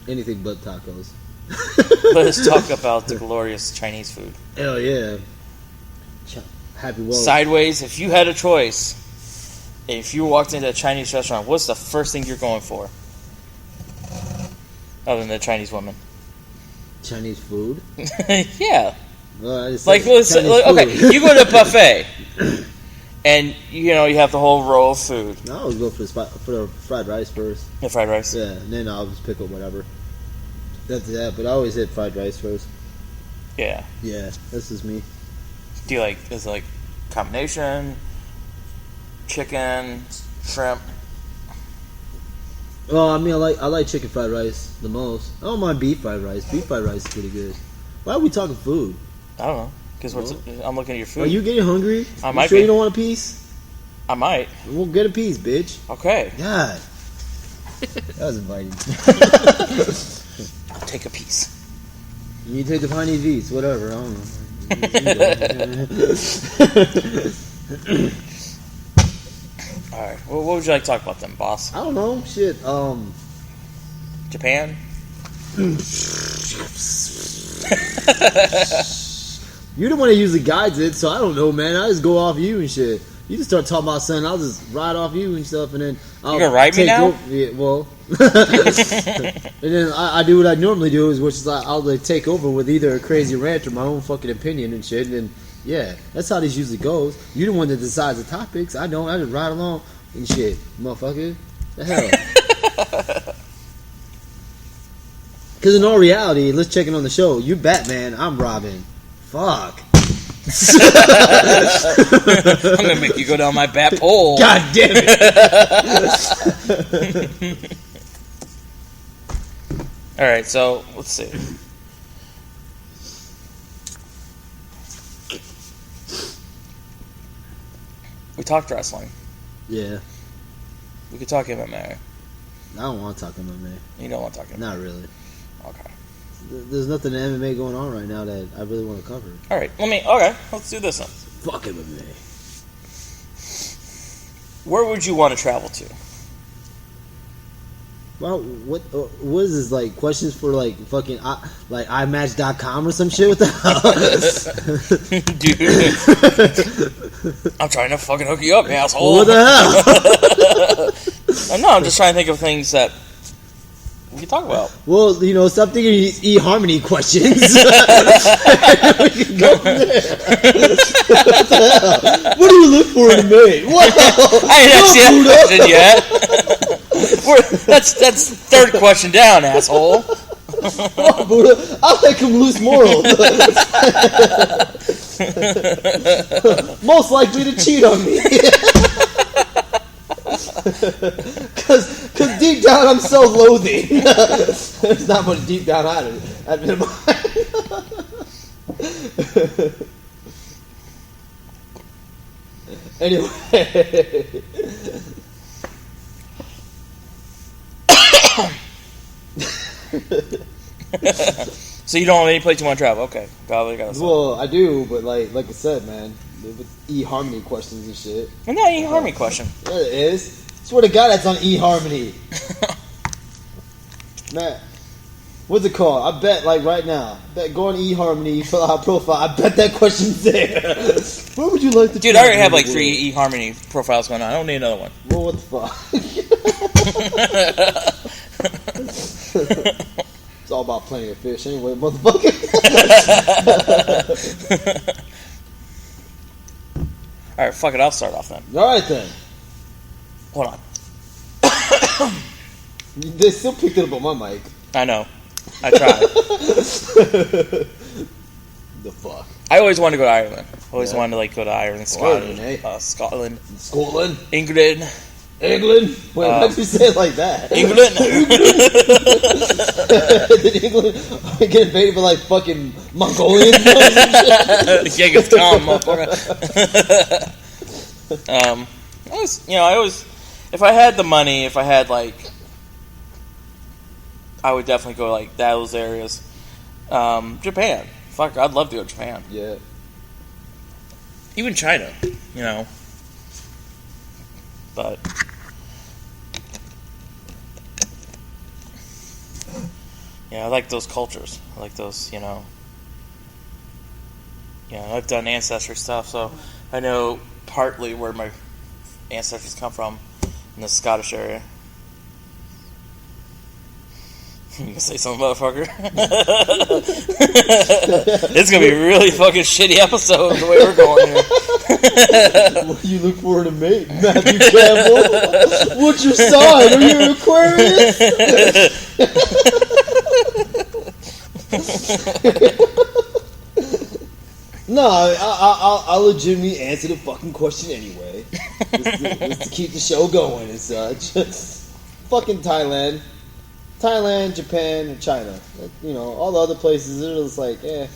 Anything but tacos. Let's talk about the glorious Chinese food. Hell yeah. Happy World. Sidewayzzz, if you had a choice, if you walked into a Chinese restaurant, what's the first thing you're going for? Other than the Chinese woman. Chinese food? Yeah. Well, I just okay, you go to a buffet, and you have the whole row of food. I always go for the fried rice first. The fried rice? Yeah, and then I'll just pick up whatever. That's that, but I always hit fried rice first. Yeah. Yeah, this is me. Do you is it like combination, chicken, shrimp? Well, I mean, I like chicken fried rice the most. I don't mind beef fried rice. Beef fried rice is pretty good. Why are we talking food? I don't know, because I'm looking at your food. Are you getting hungry? I might sure be. You don't want a piece? I might. We'll get a piece, bitch. Okay. God. That was inviting. I'll take a piece. You take the Piney V's, whatever. I don't know. Alright, well, what would you like to talk about then, boss? I don't know. Shit. Japan? You're the one that usually guides it, so I don't know, man. I just go off you and shit. You just start talking about something, I'll just ride off you and stuff, and then you gonna ride me now? Yeah, well, and then I do what I normally do, which is I'll take over with either a crazy rant or my own fucking opinion and shit. And then, yeah, that's how this usually goes. You're the one that decides the topics. I don't. I just ride along and shit, motherfucker. The hell. Because in all reality, let's check in on the show. You Batman, I'm Robin. Fuck. I'm gonna make you go down my bat pole. God damn it! All right, so let's see. We talked wrestling. Yeah. We could talk MMA. I don't want to talk MMA. You don't want to talk MMA? Not really. Okay. There's nothing in MMA going on right now that I really want to cover. All right, let's do this then. Fuck MMA. Where would you want to travel to? Well, what is this, like, questions for, like, fucking, like, iMatch.com or some shit? What the hell? Dude. I'm trying to fucking hook you up, asshole. What the hell? No, I'm just trying to think of things that we can talk about. Well, stop thinking of these eHarmony questions. We can go from there. What the hell? What do you look for in a mate? What? I ain't asked you that question yet. That's third question down, asshole. Oh, Buddha, I'll make him lose morals. Most likely to cheat on me. Because deep down I'm so loathing. There's not much deep down I've been in mind. Anyway. So you don't have any place you want to travel? Okay. Well, I do, but like I said, man, with eHarmony questions and shit. It's not an eHarmony question. Yeah, it is. Swear to God, that's on eHarmony. Man, what's it called? I bet, like, right now. Go on eHarmony, fill out a profile. I bet that question's there. Where would you like to? Dude, I already have like 3 eHarmony profiles going on. I don't need another one. Well, what the fuck? It's all about plenty of fish anyway, motherfucker. Alright, fuck it, I'll start off then. Alright then. Hold on. They still picked it up on my mic. I know. I tried. The fuck? I always wanted to go to Ireland. Always wanted to go to Ireland, Scotland, Scotland. England. England? Wait, why'd you say it like that? England? Did England get invaded by like fucking Mongolians? Genghis Khan, motherfucker. I always, if I had the money, I would definitely go like those areas. Japan. Fuck, I'd love to go to Japan. Yeah. Even China, But Yeah, I like those cultures. I like those, I've done ancestry stuff, so I know partly where my ancestors come from in the Scottish area. You gonna say something, motherfucker? It's gonna be a really fucking shitty episode the way we're going here. What do you look for in a mate, Matthew Campbell? What's your sign? Are you an Aquarius? No, I'll legitimately answer the fucking question anyway. Just to keep the show going and such. Fucking Thailand, Japan, and China. All the other places, they're just like, they're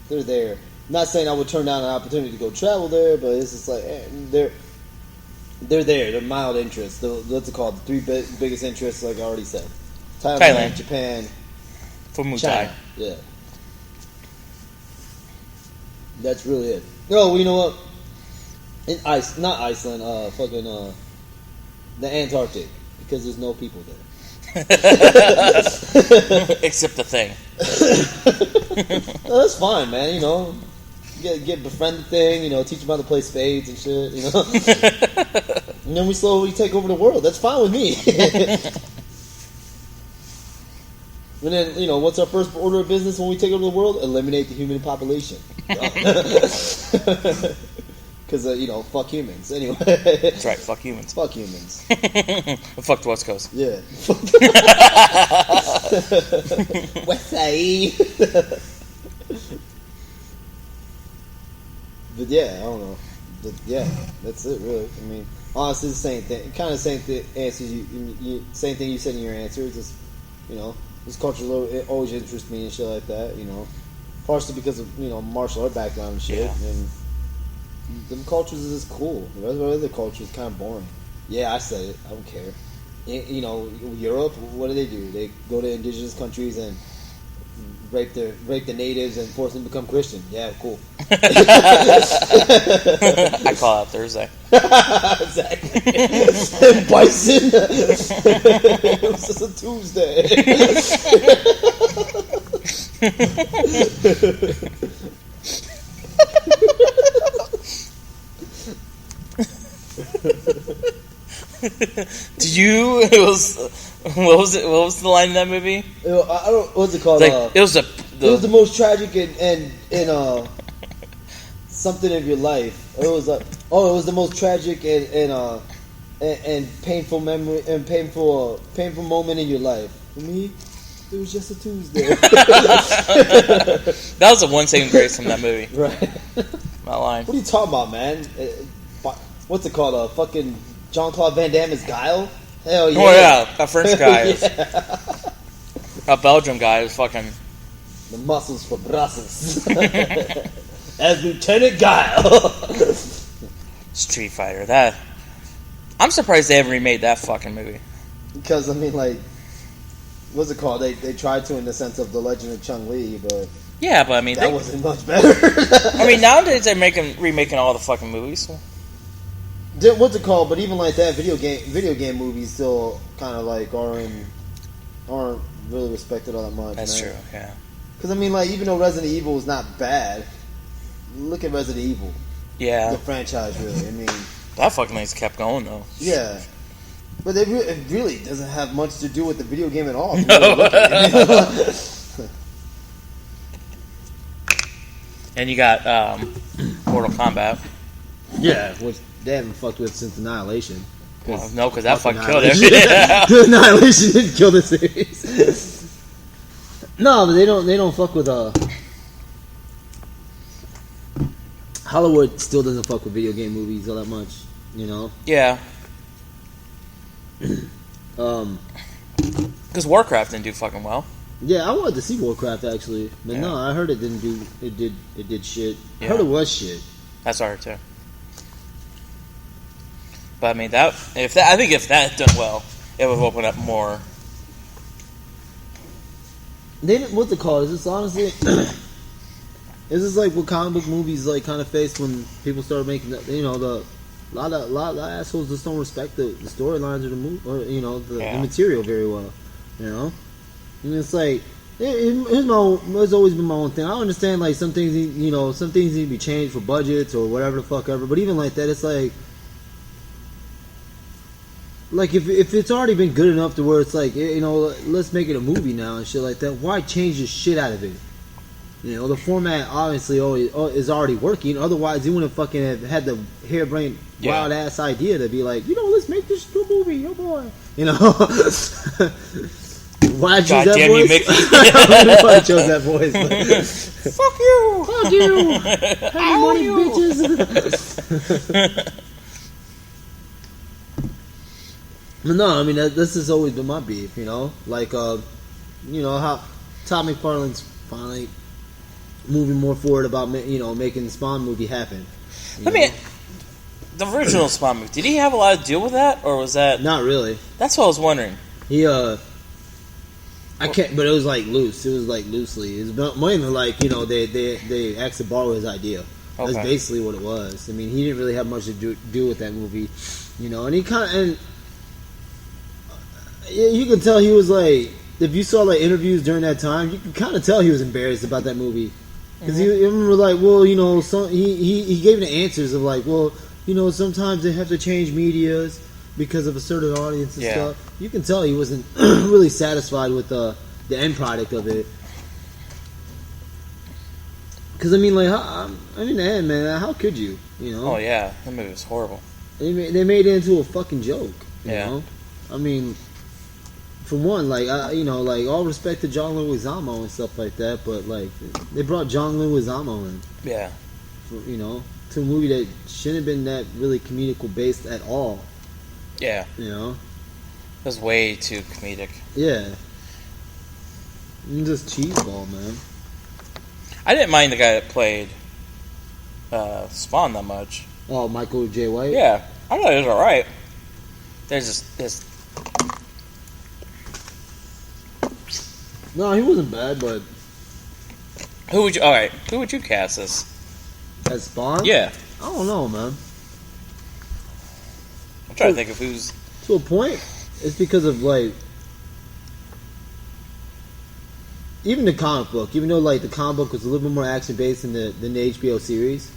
there. I'm not saying I would turn down an opportunity to go travel there, but it's just like, they're there. They're mild interests. What's it called? The three biggest interests, like I already said. Thailand. Japan, China. Yeah. That's really it. Oh, you know what? Not Iceland, the Antarctic, because there's no people there. Except the thing. No, that's fine, man. Get befriend the thing. Teach them how to play spades and shit. And then we slowly take over the world. That's fine with me. And then, what's our first order of business when we take over the world? Eliminate the human population. Because, fuck humans. Anyway. That's right, fuck humans. Fuck humans. Fuck the West Coast. Yeah. West Side. But yeah, I don't know. But yeah, that's it, really. I mean, honestly, the same thing. Kind of same thing. Answers same thing you said in your answer. Just, this culture always interests me and shit like that. Partially because of martial art background and shit. Yeah. And them cultures is just cool. The rest of the other culture is kind of boring. Yeah, I said it. I don't care. Europe, what do? They go to indigenous countries and rape the natives and force them to become Christian. Yeah, cool. I call out Thursday. Exactly. Bison. It was just a Tuesday. What was the line in that movie? I don't. What's it called? It was the most tragic and something of your life. It was it was the most tragic and painful memory and painful moment in your life. For me, it was just a Tuesday. That was the one saving grace from that movie. Right. My line. What are you talking about, man? What's it called? Fucking Jean-Claude Van Damme is Guile? Hell yeah. Oh yeah, a French guy. Yeah. A Belgian guy is fucking... The muscles for Brussels. As Lieutenant Guile. Street Fighter. That... I'm surprised they haven't remade that fucking movie. Because, I mean, like... What's it called? They tried to in the sense of The Legend of Chun-Li, but... Yeah, but I mean... That wasn't much better. I mean, nowadays they're remaking all the fucking movies. So. What's it called? But even like that, video game movies still kind of like aren't really respected all that much. That's true, yeah. Because I mean, like even though Resident Evil is not bad, look at Resident Evil. Yeah. The franchise, really. I mean, that fucking thing's kept going though. Yeah. But it really doesn't have much to do with the video game at all. No. And you got Mortal Kombat. Yeah, which they haven't fucked with since Annihilation. Well, no, because that fucking killed it. Annihilation didn't kill the series. No, but they don't fuck with Hollywood still doesn't fuck with video game movies all that much, Yeah. Because Warcraft didn't do fucking well. Yeah, I wanted to see Warcraft actually, but no, I heard it didn't do. It did shit. I heard it was shit. That's what I heard too. But I mean, I think if that had done well, it would open up more. What's it called? Is this honestly? Is this like what comic book movies like kind of face when people start making the lot of assholes just don't respect the storylines or the movie or the material very well, And it's like It's always been my own thing. I understand like some things, some things need to be changed for budgets or whatever the fuck ever. But even like that, it's like if it's already been good enough to where it's like, let's make it a movie now and shit like that. Why change the shit out of it? The format obviously is already working. Otherwise, you wouldn't fucking have had the harebrained, wild ass idea to be like, let's make this a movie, oh boy. Why I chose that voice? You, Mickey. Why I chose that voice? Fuck you! Fuck you! Have money, bitches. No, I mean this has always been my beef. Like how Todd McFarlane's finally moving more forward about making the Spawn movie happen. The original Spawn movie, did he have a lot to deal with that, or was that not really? That's what I was wondering. He I can't, but it was like loose. It was like loosely. It was mainly like they actually borrowed his idea. Okay. That's basically what it was. I mean, he didn't really have much to do with that movie, And he kind of you can tell he was like, if you saw like interviews during that time, you can kind of tell he was embarrassed about that movie because he remember like, well, he gave the answers of like, well, sometimes they have to change medias because of a certain audience and stuff. You can tell he wasn't really satisfied with the end product of it. Because in the end, man, how could you? Oh yeah, that movie was horrible. They made it into a fucking joke. You know? I mean, for one, like all respect to John Leguizamo and stuff like that, but like they brought John Leguizamo in. Yeah. For, to a movie that shouldn't have been that really comedical based at all. Yeah. It was way too comedic. Yeah. Just cheeseball, man. I didn't mind the guy that played Spawn that much. Oh, Michael J. White? Yeah. I thought he was alright. There's just this. No, he wasn't bad, but who would you cast as Spawn? Yeah. I don't know, man. I'm trying to think of who's to a point. It's because of like even the comic book, even though like the comic book was a little bit more action based than the HBO series.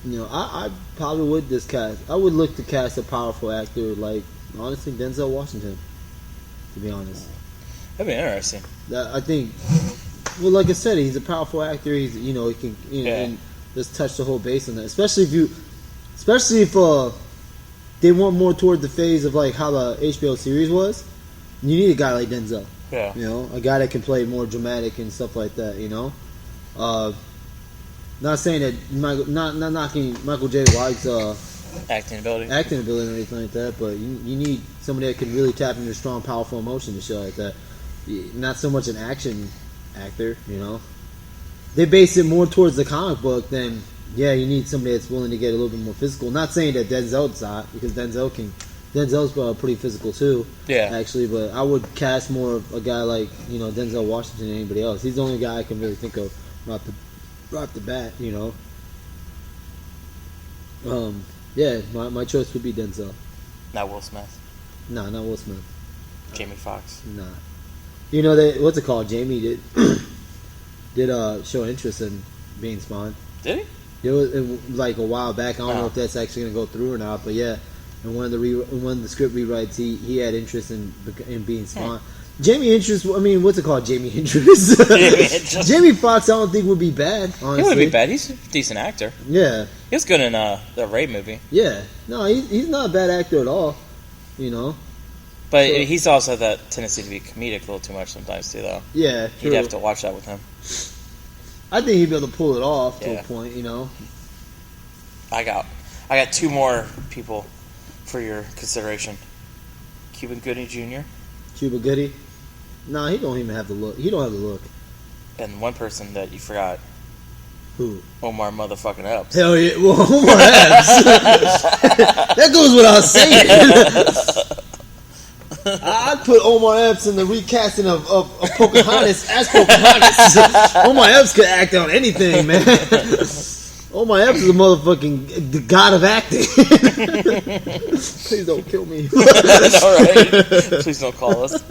I probably would cast. I would look to cast a powerful actor like honestly Denzel Washington. To be honest. That'd be interesting. I think. Well, like I said, he's a powerful actor. He's he can and just touch the whole base on that. Especially if they went more toward the phase of like how the HBO series was. You need a guy like Denzel. Yeah. A guy that can play more dramatic and stuff like that. Not saying that not knocking Michael J. White's acting ability or anything like that, but you need somebody that can really tap into strong, powerful emotion and shit like that. Not so much an action actor, They base it more towards the comic book than, you need somebody that's willing to get a little bit more physical. Not saying that Denzel's not, because Denzel's pretty physical too, actually, but I would cast more of a guy like, Denzel Washington than anybody else. He's the only guy I can really think of right off the bat, my choice would be Denzel. Not Will Smith. No, not Will Smith. Jamie Foxx. Nah. What's it called? Jamie did show interest in being Spawn. Did he? It was like a while back. I don't know if that's actually going to go through or not, but yeah. In one of the script rewrites, he had interest in being Spawn. Jamie Interest, what's it called? Jamie Interest. Jamie Foxx, I don't think would be bad, honestly. He wouldn't be bad. He's a decent actor. Yeah. He was good in the Raid movie. Yeah. No, he's not a bad actor at all, But he's also that tendency to be comedic a little too much sometimes, too, though. Yeah, true. You'd have to watch that with him. I think he'd be able to pull it off to a point, I got two more people for your consideration. Cuba Gooding Jr. Cuba Gooding? Nah, he don't even have the look. He don't have the look. And one person that you forgot. Who? Omar motherfucking Epps. Hell yeah. Well, Omar Epps. That goes without saying. I'd put Omar Epps in the recasting of Pocahontas as Pocahontas. Omar Epps could act on anything, man. Omar Epps is a motherfucking the god of acting. Please don't kill me. All right. Please don't call us.